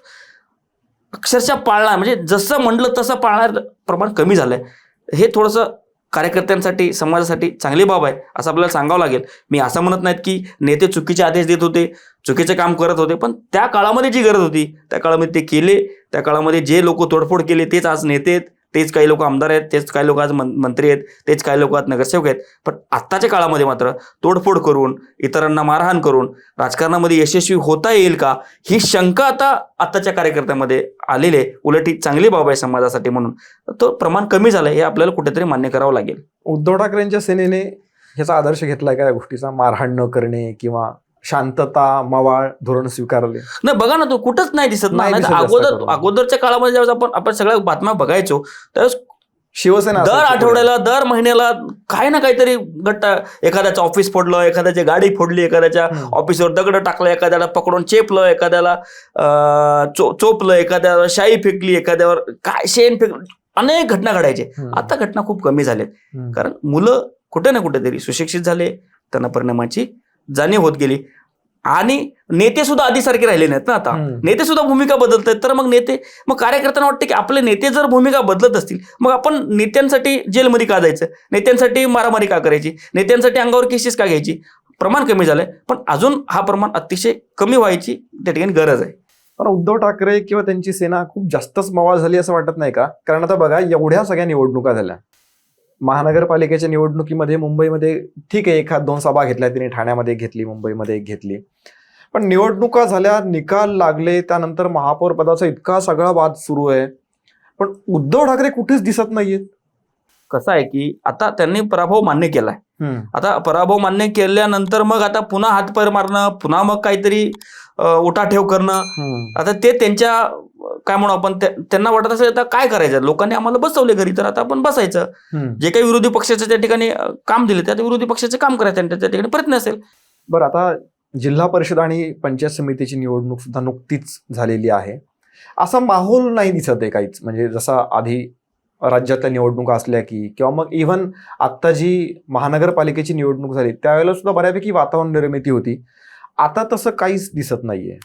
अक्षरशः पाळणार, म्हणजे जसं म्हणलं तसं पाळणार प्रमाण कमी झालंय. हे थोडंसं कार्यकर्त्यांसाठी, समाजासाठी चांगली बाब आहे असं आपल्याला सांगावं लागेल. मी असं म्हणत नाहीत की नेते चुकीचे आदेश देत होते, चुकीचे काम करत होते, पण त्या काळामध्ये जी गरज होती त्या काळामध्ये ते केले. त्या काळामध्ये जे लोक तोडफोड केले तेच आज नेते आहेत, तेच काही लोक आमदार आहेत, तेच काही लोक आज मंत्री आहेत, तेच काही लोक आज नगरसेवक आहेत. पण आत्ताच्या काळामध्ये मात्र तोडफोड करून, इतरांना मारहाण करून राजकारणामध्ये यशस्वी होता येईल का, ही शंका आता आत्ताच्या कार्यकर्त्यांमध्ये आलेली आहे. उलट ही चांगली बाब आहे समाजासाठी, म्हणून तो प्रमाण कमी झालंय हे आपल्याला कुठेतरी मान्य करावं लागेल. उद्धव ठाकरेंच्या सेनेने ह्याचा आदर्श घेतलाय का या गोष्टीचा, मारहाण न करणे किंवा शांतता मवाळ धोरण स्वीकारले? नाही, बघा ना, तो कुठंच नाही दिसत ना. अगोदरच्या काळामध्ये ज्यावेळेस आपण सगळ्या बातम्या बघायचो त्यावेळेस शिवसेना दर आठवड्याला, दर महिन्याला काही ना काहीतरी गट्टा, एखाद्याचं ऑफिस फोडलं, एखाद्याची गाडी फोडली, एखाद्याच्या ऑफिसवर दगड टाकलं, एखाद्याला पकडून चेपलं, एखाद्याला चोपलं, एखाद्याला शाई फेकली, एखाद्यावर काय शेण फेकलं, अनेक घटना घडायचे. आता घटना खूप कमी झाल्यात, कारण मुलं कुठे ना कुठेतरी सुशिक्षित झाले, त्यांना परिणामाची जाणीव होत गेली. आणि नेते सुद्धा आधीसारखे राहिले नाहीत ना. आता नेते सुद्धा भूमिका बदलत आहेत. तर मग कार्यकर्त्यांना वाटतं की आपले नेते जर भूमिका बदलत असतील, मग आपण नेत्यांसाठी जेलमध्ये का जायचं, नेत्यांसाठी मारामारी का करायची, नेत्यांसाठी अंगावर केसेस का घ्यायची. प्रमाण कमी झालंय, पण अजून हा प्रमाण अतिशय कमी व्हायची त्या ठिकाणी गरज आहे. पण उद्धव ठाकरे किंवा त्यांची सेना खूप जास्तच मवाळ झाली असं वाटत नाही का? कारण आता बघा, एवढ्या सगळ्या निवडणुका झाल्या, महानगरपालिकेच्या निवडणुकीमध्ये मुंबईमध्ये ठीक आहे, 1-2 सभा घेतल्या तिने, ठाण्यामध्ये घेतली, मुंबईमध्ये एक घेतली, पण निवडणुका झाल्या, निकाल लागले, त्यानंतर महापौर पदाचा इतका सगळा वाद सुरू आहे, पण उद्धव ठाकरे कुठेच दिसत नाहीयेत. कसं आहे की आता त्यांनी पराभव मान्य केलाय. आता पराभव मान्य केल्यानंतर मग आता पुन्हा हातपाय मारणं, पुन्हा मग काहीतरी उठाठेव करणं, आता ते त्यांच्या काय म्हणू आपण, त्यांना वाटत असेल आता काय करायचं, लोकांनी आम्हाला बसवले घरी, तर आता आपण बसायचं. जे काही विरोधी पक्षाचं त्या ठिकाणी काम दिले त्या विरोधी पक्षाचे काम करायचं, त्या ठिकाणी प्रयत्न असेल. बरं, आता जिल्हा परिषद आणि पंचायत समितीची निवडणूक सुद्धा नुकतीच झालेली आहे. असा माहोल नाही दिसत आहे काहीच, म्हणजे जसा आधी राज्यातल्या निवडणुका असल्या की, किंवा मग इव्हन आत्ता जी महानगरपालिकेची निवडणूक झाली त्यावेळेला सुद्धा बऱ्यापैकी वातावरण निर्मिती होती. आता तसं काहीच दिसत नाहीये.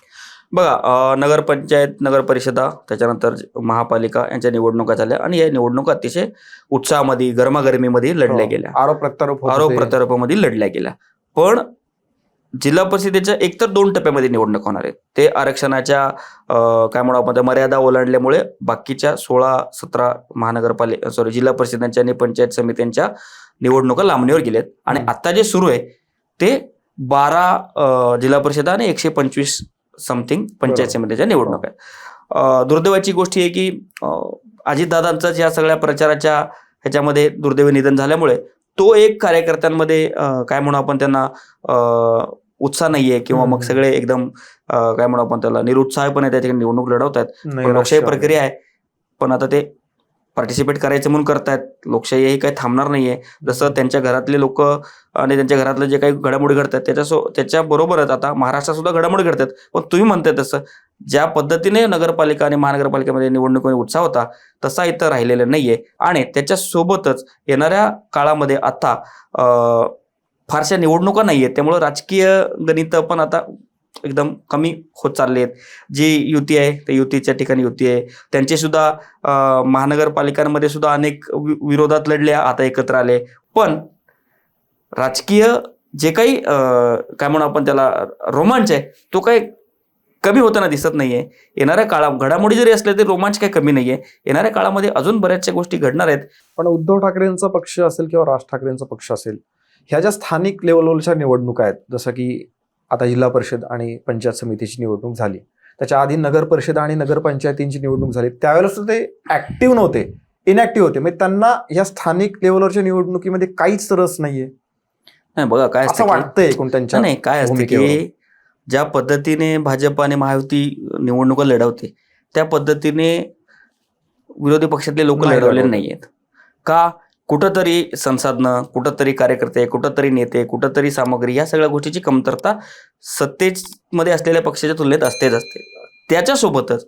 बघा, नगरपंचायत, नगर परिषदा, त्याच्यानंतर महापालिका यांच्या निवडणुका झाल्या आणि या निवडणुका अतिशय उत्साहामध्ये, गरमागरमीमध्ये लढल्या गेल्या, आरोप प्रत्यारोपामध्ये लढल्या गेल्या. पण जिल्हा परिषदेच्या एकतर 2 टप्प्यामध्ये निवडणूक होणार आहेत. ते आरक्षणाच्या काय म्हणू आपण मर्यादा ओलांडल्यामुळे बाकीच्या 16-17 जिल्हा परिषदांच्या आणि पंचायत समित्यांच्या निवडणुका लांबणीवर गेल्यात. आणि आता जे सुरू आहे ते 12 जिल्हा परिषदा आणि 125 समथिंग पंचायत समितीच्या निवडणुका आहेत. दुर्दैवाची गोष्ट आहे की अजितदादांचाच या सगळ्या प्रचाराच्या ह्याच्यामध्ये दुर्दैवी निधन झाल्यामुळे तो एक कार्यकर्त्यांमध्ये काय म्हणू आपण त्यांना उत्साह नाहीये, किंवा मग सगळे एकदम काय म्हणू आपण त्याला निरुत्साहपणे त्या ठिकाणी निवडणूक लढवत आहेत. लोकशाही प्रक्रिया आहे, पण आता ते पार्टिसिपेट करायचं म्हणून करतायत. लोकशाही ही काही थांबणार नाहीये. जसं त्यांच्या घरातले लोक आणि त्यांच्या घरातले जे काही घडामोडी घडतात त्याच्याबरोबरच आता महाराष्ट्रात सुद्धा घडामोडी घडतात. पण तुम्ही म्हणताय तसं ज्या पद्धतीने नगरपालिका आणि महानगरपालिकेमध्ये निवडणुकीमध्ये उत्साह होता तसा इथं राहिलेला नाहीये. आणि त्याच्यासोबतच येणाऱ्या काळामध्ये आता फारशा निवडणुका नाहीयेत, त्यामुळे राजकीय गणित पण आता एकदम कमी होत चालले आहेत. जी युती आहे ते युतीच्या ठिकाणी युती आहे, त्यांचे सुद्धा महानगरपालिकांमध्ये सुद्धा अनेक विरोधात लढले, आता एकत्र आले. पण राजकीय जे काही काय म्हणू आपण त्याला रोमांच आहे तो काही कमी होताना दिसत नाहीये. येणाऱ्या घडामोडी जरी असल्या तरी रोमांच काही कमी नाहीये. येणाऱ्या काळामध्ये अजून बऱ्याचशा गोष्टी घडणार आहेत. पण उद्धव ठाकरेंचा पक्ष असेल किंवा राज ठाकरेंचा पक्ष असेल, ह्या ज्या स्थानिक लेवलवरच्या निवडणुका आहेत, जसं की आता जिल्हा परिषद आणि पंचायत समितीची निवडणूक झाली, त्याच्या आधी नगर परिषद आणि नगरपंचायतींची निवडणूक झाली, त्यावेळेला सुद्धा ते ऍक्टिव्ह नव्हते, इनॅक्टिव्ह होते. म्हणजे त्यांना या स्थानिक लेवलवरच्या निवडणुकीमध्ये काहीच रस नाहीये. नाही, बघा काय असं वाटतंय कोणत्यांच्या नाही, काय असतं की ज्या पद्धतीने भाजप आणि महायुती निवडणुका लढवते त्या पद्धतीने विरोधी पक्षातले लोक लढवले नाहीयेत का? कुठंतरी संसाधनं, कुठंतरी कार्यकर्ते, कुठंतरी नेते, कुठंतरी सामग्री, या सगळ्या गोष्टीची कमतरता सत्तेमध्ये असलेल्या पक्षाच्या तुलनेत असते. त्याच्यासोबतच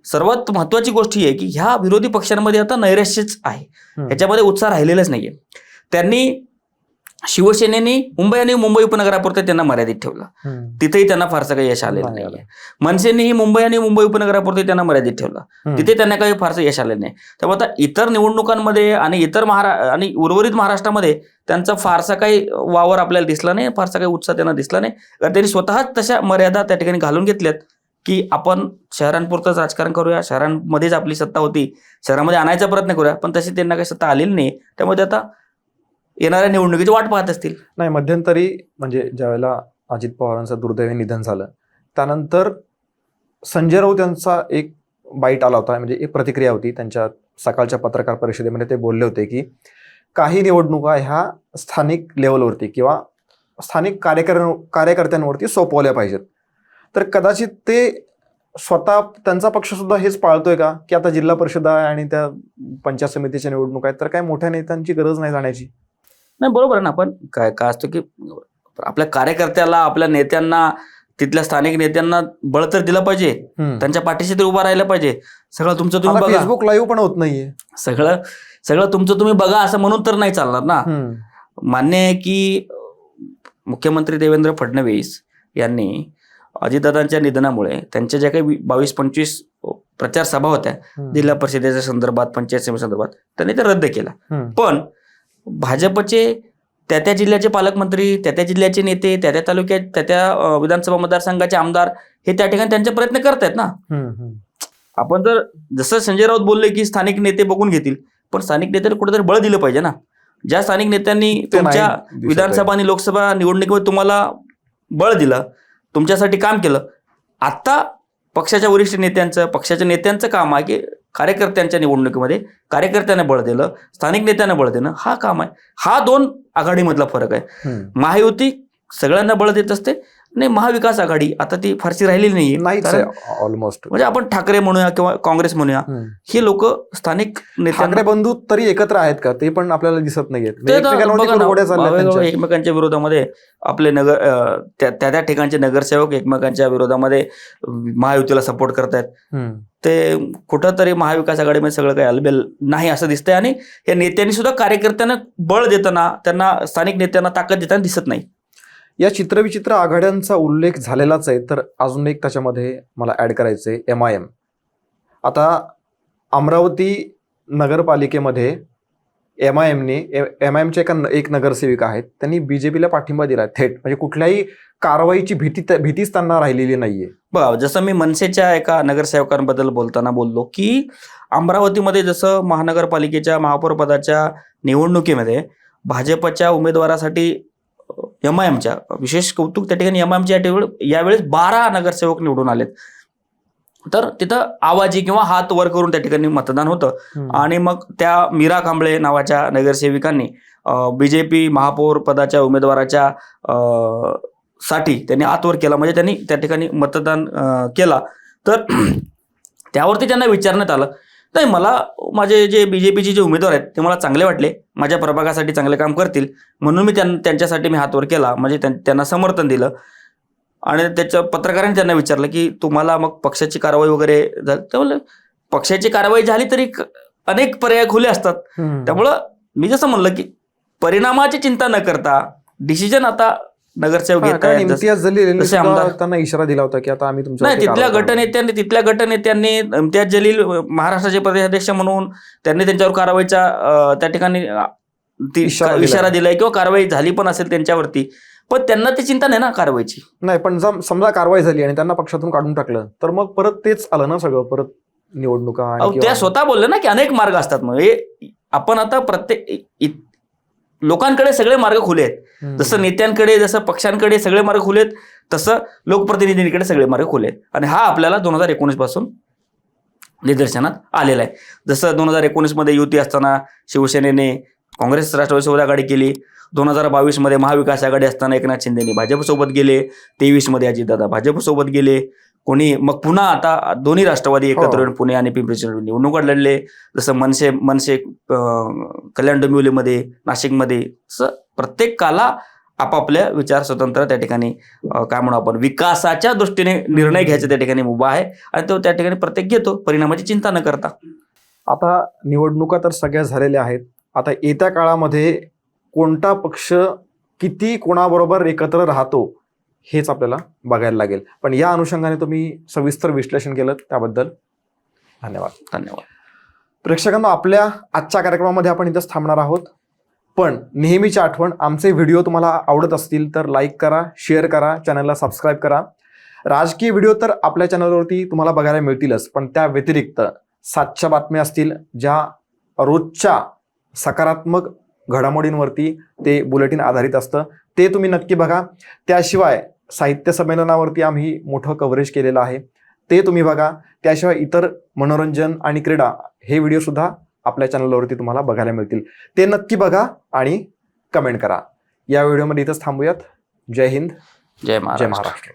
सर्वात महत्वाची गोष्ट ही आहे की ह्या विरोधी पक्षांमध्ये आता नैराश्यच आहे, ह्याच्यामध्ये उत्साह राहिलेलाच नाहीये. त्यांनी शिवसेनेने मुंबई आणि मुंबई उपनगरापुरते त्यांना मर्यादित ठेवलं, तिथेही त्यांना फारसं काही यश आलेलं नाहीये. मनसेनेही मुंबई आणि मुंबई उपनगरापुरते त्यांना मर्यादित ठेवलं, तिथे त्यांना काही फारसं यश आलेलं नाही. त्यामुळे आता इतर निवडणुकांमध्ये आणि इतर आणि उर्वरित महाराष्ट्रामध्ये त्यांचा फारसा काही वावर आपल्याला दिसला नाही, फारसा काही उत्साह त्यांना दिसला नाही. कारण त्यांनी स्वतःच तशा मर्यादा त्या ठिकाणी घालून घेतल्यात की आपण शहरांपुरतंच राजकारण करूया, शहरांमध्येच आपली सत्ता होती, शहरामध्ये आणायचा प्रयत्न करूया, पण तशी त्यांना काही सत्ता आलेली नाही. त्यामुळे ते आता येणाऱ्या निवडणुकीची वाट पाहत असतील. नाही, मध्यंतरी म्हणजे ज्यावेळेला अजित पवारांचं दुर्दैवी निधन झालं त्यानंतर संजय राऊत यांचा एक बाईट आला होता, म्हणजे एक प्रतिक्रिया होती त्यांच्या सकाळच्या पत्रकार परिषदेमध्ये. ते बोलले होते की काही निवडणुका ह्या स्थानिक लेवलवरती किंवा स्थानिक कार्यकर्त्यांवरती सोपवल्या पाहिजेत. तर कदाचित ते स्वतः त्यांचा पक्ष सुद्धा हेच पाळतोय का की आता जिल्हा परिषद आहे आणि त्या पंचायत समितीच्या निवडणूक आहेत तर काय मोठ्या नेत्यांची गरज नाही जाण्याची? नाही, बरोबर आहे ना. पण काय असतं की आपल्या कार्यकर्त्याला, आपल्या नेत्यांना, तिथल्या स्थानिक नेत्यांना बळ तर दिलं पाहिजे, त्यांच्या पाठीशी तर उभा राहिलं पाहिजे. सगळं तुमचं तुम्ही बघा, फेसबुक लाईव्ह पण होत नाहीये, सगळं तुमचं तुम्ही बघा असं म्हणून तर नाही चालणार ना. मान्य आहे की मुख्यमंत्री देवेंद्र फडणवीस यांनी अजितदादांच्या निधनामुळे त्यांच्या ज्या काही 22-25 प्रचार सभा होत्या जिल्हा परिषदेच्या संदर्भात, पंचायत समिती संदर्भात, त्यांनी ते रद्द केला. पण भाजपचे त्या जिल्ह्याचे पालकमंत्री, त्या जिल्ह्याचे नेते, त्या तालुक्यात, त्या विधानसभा मतदारसंघाचे आमदार हे त्या ठिकाणी त्यांचे प्रयत्न करतायत ना. आपण जर जसं संजय राऊत बोलले की स्थानिक नेते बघून घेतील, पण स्थानिक नेत्यांनी कुठेतरी बळ दिलं पाहिजे ना. ज्या स्थानिक नेत्यांनी तुमच्या विधानसभा आणि लोकसभा निवडणुकीमध्ये तुम्हाला बळ दिलं, तुमच्यासाठी काम केलं, आता पक्षाच्या वरिष्ठ नेत्यांचं, पक्षाच्या नेत्यांचं काम आहे की कार्यकर्त्यांच्या निवडणुकीमध्ये कार्यकर्त्यांना बळ दिलं, स्थानिक नेत्यांना बळ देणं हा काम आहे. हा 2 आघाडीमधला फरक आहे. महायुती सगळ्यांना बळ देत असते आणि महाविकास आघाडी आता ती फारशी राहिलेली नाहीये ऑलमोस्ट. म्हणजे आपण ठाकरे म्हणूया किंवा काँग्रेस म्हणूया, हे लोक स्थानिक ठाकरे बंधू तरी एकत्र आहेत का ते पण आपल्याला दिसत नाहीये. एकमेकांच्या विरोधामध्ये आपले त्या ठिकाणचे नगरसेवक एकमेकांच्या विरोधामध्ये महायुतीला सपोर्ट करतायत. ते कुठंतरी महाविकास आघाडीमध्ये सगळं काही अलबेल नाही असं दिसतंय. आणि या नेत्यांनी सुद्धा कार्यकर्त्यांना बळ देताना, त्यांना स्थानिक नेत्यांना ताकद देताना दिसत नाही. या चित्रविचित्र आघाड्यांचा उल्लेख झालेलाच आहे, तर अजून एक त्याच्यामध्ये मला ऍड करायचंय MIM. आता अमरावती नगरपालिकेमध्ये MIMचे एक नगरसेविका आहेत, त्यांनी बीजेपीला पाठिंबा दिला थेट, म्हणजे कुठल्याही कारवाईची भीतीच त्यांना राहिलेली नाहीये. बघा, जसं मी मनसेच्या एका नगरसेवकांबद्दल बोलताना बोललो की अमरावतीमध्ये जसं महानगरपालिकेच्या महापौर पदाच्या निवडणुकीमध्ये भाजपच्या उमेदवारासाठी MIMच्या विशेष कौतुक त्या ठिकाणी MIMच्या यावेळेस 12 नगरसेवक निवडून आलेत. तर तिथं आवाजी किंवा हात वर करून त्या ठिकाणी मतदान होतं. आणि मग त्या मीरा कांबळे नावाच्या नगरसेविकांनी बीजेपी महापौर पदाच्या उमेदवाराच्या साठी त्यांनी हात वर केला, म्हणजे त्यांनी त्या ठिकाणी मतदान केला. तर त्यावरती त्यांना विचारण्यात आलं, नाही, मला माझे जे बीजेपीचे जे उमेदवार आहेत ते मला चांगले वाटले, माझ्या प्रभागासाठी चांगले काम करतील, म्हणून मी त्यांच्यासाठी मी हात वर केला, म्हणजे त्यांना समर्थन दिलं. आणि त्याच्या पत्रकारांनी त्यांना विचारलं की तुम्हाला मग पक्षाची कारवाई वगैरे झाली? ते बोलले पक्षाची कारवाई झाली तरी अनेक पर्याय खुले असतात. त्यामुळं मी जसं म्हणलं की परिणामाची चिंता न करता डिसिजन आता नगरसेवक घेत आहेत. त्यांना इशारा दिला होता की आता आम्ही तुमच्या नाही, तिथल्या गटनेत्यांनी इम्तियाज जलील महाराष्ट्राचे प्रदेशाध्यक्ष म्हणून त्यांनी त्यांच्यावर कारवाईचा त्या ठिकाणी इशारा दिलाय किंवा कारवाई झाली पण असेल त्यांच्यावरती, पण त्यांना ती चिंता नाही ना कारवाईची. नाही, पण समजा कारवाई झाली आणि त्यांना पक्षातून काढून टाकलं तर मग परत तेच आलं ना सगळं, परत निवडणुका. त्या स्वतः बोलले ना की अनेक मार्ग असतात. म्हणजे आपण आता प्रत्येक लोकांकडे सगळे मार्ग खुले आहेत. जसं नेत्यांकडे, जसं पक्षांकडे सगळे मार्ग खुले आहेत, तसं लोकप्रतिनिधींकडे सगळे मार्ग खुले आहेत. आणि हा आपल्याला 2019 पासून निदर्शनात आलेला आहे. जसं 2019 मध्ये युती असताना शिवसेनेने काँग्रेस राष्ट्रवादीसोबत आघाडी केली, 2022 मध्ये महाविकास आघाडी असताना एकनाथ शिंदेने भाजपसोबत गेले, 23 मध्ये अजितदादा भाजपसोबत गेले, कोणी मग पुन्हा आता दोन्ही राष्ट्रवादी एकत्र येऊन पुणे आणि पिंपरी चिंचवड निवडणूक लढले. जसं मनसे कल्याण डोंबिवलीमध्ये, नाशिकमध्ये, प्रत्येकाला आपापल्या विचार स्वतंत्र त्या ठिकाणी काय म्हणू आपण विकासाच्या दृष्टीने निर्णय घ्यायचा त्या ठिकाणी मुभा आहे आणि तो त्या ठिकाणी प्रत्येक घेतो परिणामाची चिंता न करता. आता निवडणुका तर सगळ्या झालेल्या आहेत. आता येत्या काळामध्ये कोणता पक्ष किती कोणाबरोबर एकत्र राहतो हेच आपल्याला बघायला लागेल. पण या अनुषंगाने तुम्ही सविस्तर विश्लेषण केलं त्याबद्दल धन्यवाद. धन्यवाद. प्रेक्षकांनो, आपल्या आजच्या कार्यक्रमामध्ये आपण इथंच थांबणार आहोत. पण नेहमीची आठवण, आमचे व्हिडिओ तुम्हाला आवडत असतील तर लाईक करा, शेअर करा, चॅनलला सबस्क्राईब करा. राजकीय व्हिडिओ तर आपल्या चॅनलवरती तुम्हाला बघायला मिळतीलच, पण त्या व्यतिरिक्त 7च्या बातम्या असतील ज्या रोजच्या सकारात्मक घडामोडींवरती ते बुलेटिन आधारित असतं, ते तुम्ही नक्की बघा. त्याशिवाय साहित्य संमेलनावरती आम्ही मोठं कव्हरेज केलेलं आहे, ते तुम्ही बघा. त्याशिवाय इतर मनोरंजन आणि क्रीडा हे व्हिडिओसुद्धा आपल्या चॅनलवरती तुम्हाला बघायला मिळतील, ते नक्की बघा आणि कमेंट करा. या व्हिडिओमध्ये इथंच थांबूयात. जय हिंद, जय जय महाराष्ट्र.